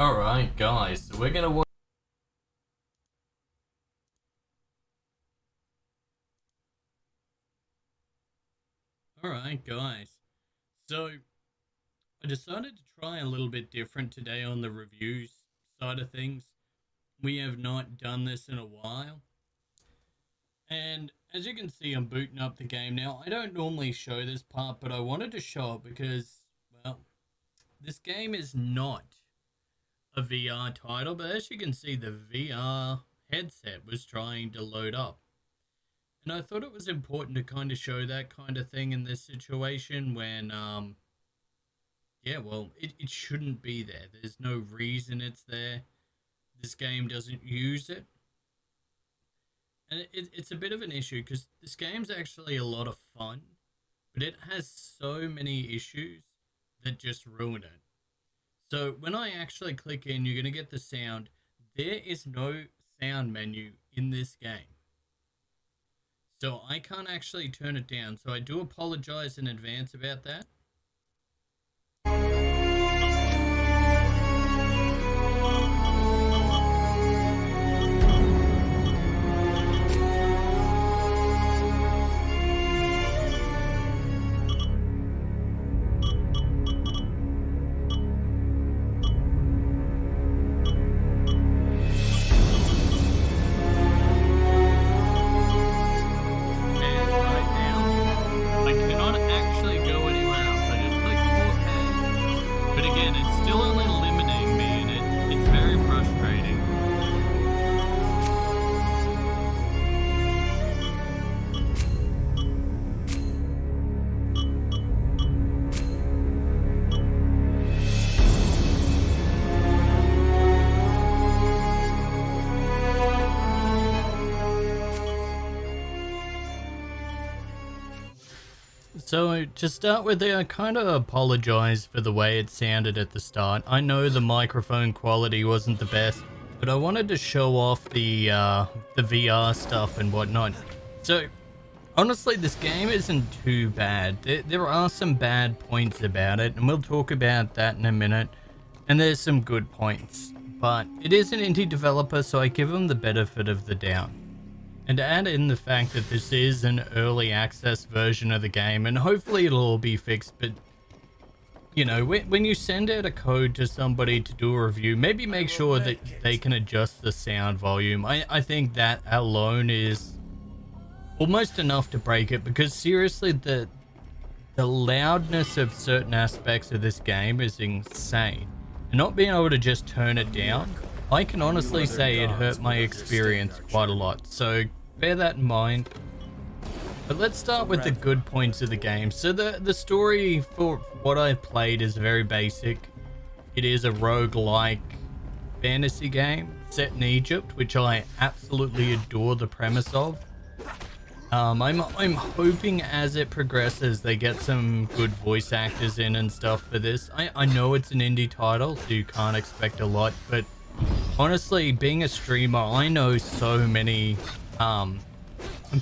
Alright, guys, so we're gonna watch. Alright, guys, so I decided to try a little bit different today on the reviews side of things. We have not done this in a while, and as you can see, I'm booting up the game now. I don't normally show this part, but I wanted to show it because, well, this game is not a VR title, but as you can see, the VR headset was trying to load up. And I thought it was important to kind of show that kind of thing in this situation when, yeah, well, it shouldn't be there. There's no reason it's there. This game doesn't use it. And it's a bit of an issue because this game's actually a lot of fun, but it has so many issues that just ruin it. So when I actually click in, you're going to get the sound. There is no sound menu in this game. So I can't actually turn it down. So I do apologize in advance about that. So to start with, I kind of apologize for the way it sounded at the start. I know the microphone quality wasn't the best, but I wanted to show off the VR stuff and whatnot. So honestly, this game isn't too bad. There are some bad points about it, and we'll talk about that in a minute. And there's some good points, but it is an indie developer, so I give them the benefit of the doubt. And to add in the fact that this is an early access version of the game, and hopefully it'll all be fixed, but you know, when you send out a code to somebody to do a review, maybe make sure that they can adjust the sound volume. I think that alone is almost enough to break it, because seriously, the loudness of certain aspects of this game is insane. And not being able to just turn it down, I can honestly say it hurt my experience quite a lot, so bear that in mind. But let's start with the good points of the game. So the story for what I've played is very basic. It is a roguelike fantasy game set in Egypt, which I absolutely adore the premise of. I'm hoping as it progresses they get some good voice actors in and stuff for this. I know it's an indie title, so you can't expect a lot, but honestly, being a streamer, I know so many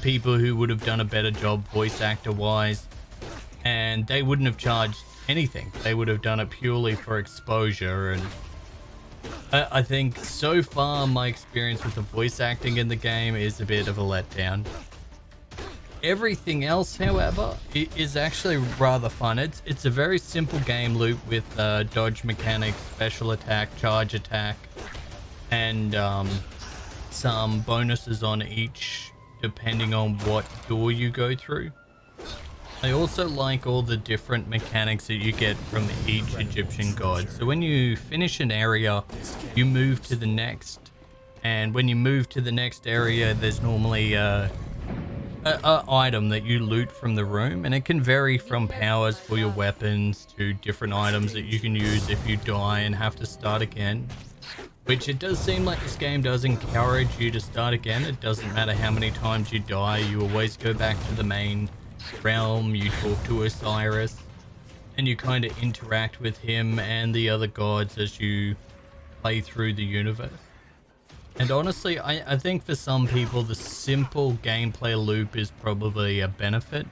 people who would have done a better job voice actor wise, and they wouldn't have charged anything. They would have done it purely for exposure. And I think so far my experience with the voice acting in the game is a bit of a letdown. Everything else, however, is actually rather fun. It's a very simple game loop with dodge mechanics, special attack, charge attack, and some bonuses on each depending on what door you go through. I also like all the different mechanics that you get from each Egyptian god. So when you finish an area, you move to the next, and when you move to the next area, there's normally a item that you loot from the room, and it can vary from powers for your weapons to different items that you can use if you die and have to start again. Which it does seem like this game does encourage you to start again. It doesn't matter how many times you die, you always go back to the main realm, you talk to Osiris, and you kind of interact with him and the other gods as you play through the universe. And honestly, I think for some people the simple gameplay loop is probably a benefit.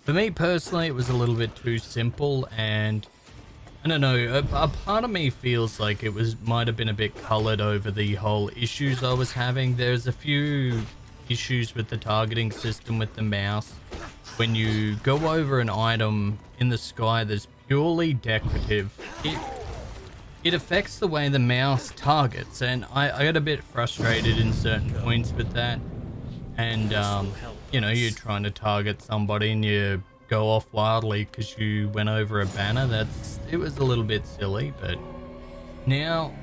For me personally, it was a little bit too simple, and I don't know, a part of me feels like it might have been a bit colored over the whole issues I was having. There's a few issues with the targeting system with the mouse. When you go over an item in the sky that's purely decorative, it affects the way the mouse targets, and I got a bit frustrated in certain points with that. And you know, you're trying to target somebody and you go off wildly because you went over a banner. It was a little bit silly. But now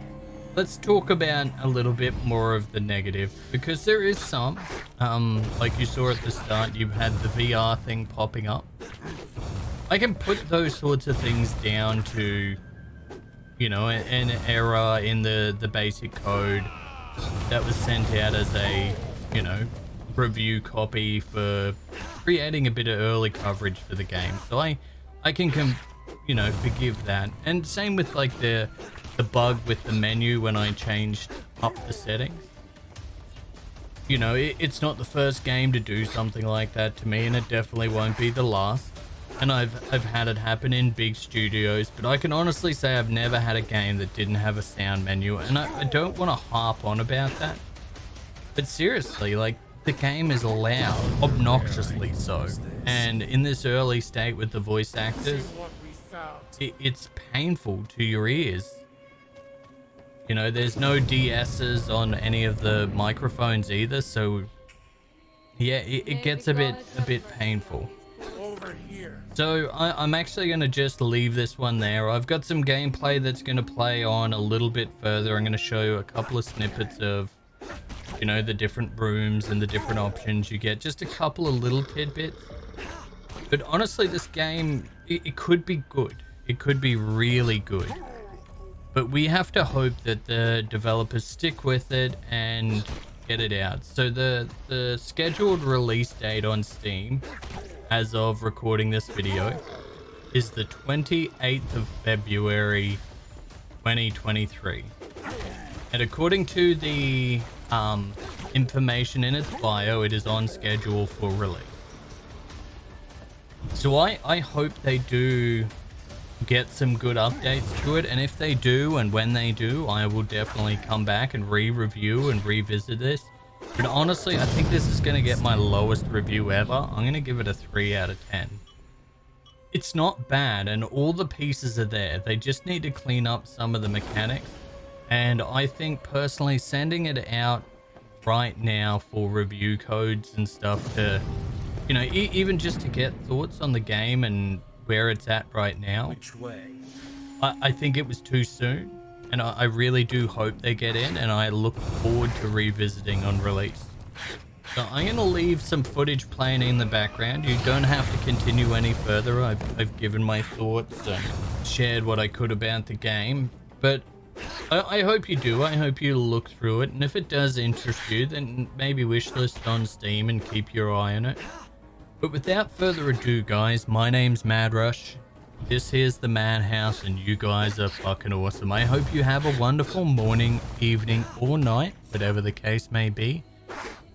let's talk about a little bit more of the negative, because there is some, like you saw at the start, you had the VR thing popping up. I can put those sorts of things down to, you know, an error in the basic code that was sent out as a, you know, review copy for creating a bit of early coverage for the game. So I can you know, forgive that. And same with like the bug with the menu when I changed up the settings. You know, it's not the first game to do something like that to me, and it definitely won't be the last. And I've had it happen in big studios, but I can honestly say I've never had a game that didn't have a sound menu, and I don't want to harp on about that. But seriously, like, the game is loud, obnoxiously so. And in this early state with the voice actors, it's painful to your ears. You know, there's no DSs on any of the microphones either, so yeah, it gets a bit painful. So I'm actually going to just leave this one there. I've got some gameplay that's going to play on a little bit further. I'm going to show you a couple of snippets of, you know, the different rooms and the different options you get. Just a couple of little tidbits. But honestly, this game, it could be good. It could be really good. But we have to hope that the developers stick with it and get it out. So the scheduled release date on Steam, as of recording this video, is the 28th of February 2023. And according to the information in its bio, it is on schedule for release. So I hope they do get some good updates to it, and if they do, and when they do, I will definitely come back and re-review and revisit this. But honestly, I think this is going to get my lowest review ever. I'm going to give it a 3 out of 10. It's not bad, and all the pieces are there. They just need to clean up some of the mechanics. And I think personally, sending it out right now for review codes and stuff to, you know, even just to get thoughts on the game and where it's at right now. Which way? I think it was too soon, and I really do hope they get in, and I look forward to revisiting on release. So I'm going to leave some footage playing in the background. You don't have to continue any further. I've given my thoughts and shared what I could about the game, but I hope you do. I hope you look through it, and if it does interest you, then maybe wishlist on Steam and keep your eye on it. But without further ado, guys, my name's Mad Rush. This here's the Madhouse, and you guys are fucking awesome. I hope you have a wonderful morning, evening, or night, whatever the case may be.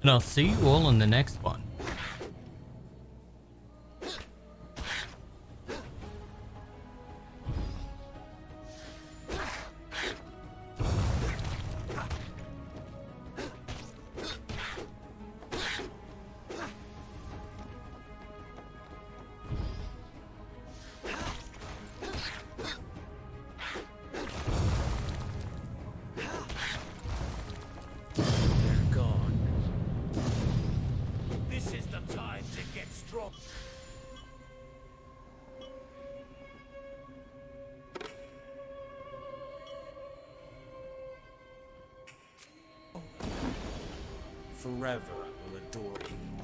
And I'll see you all in the next one. Forever I will adore you.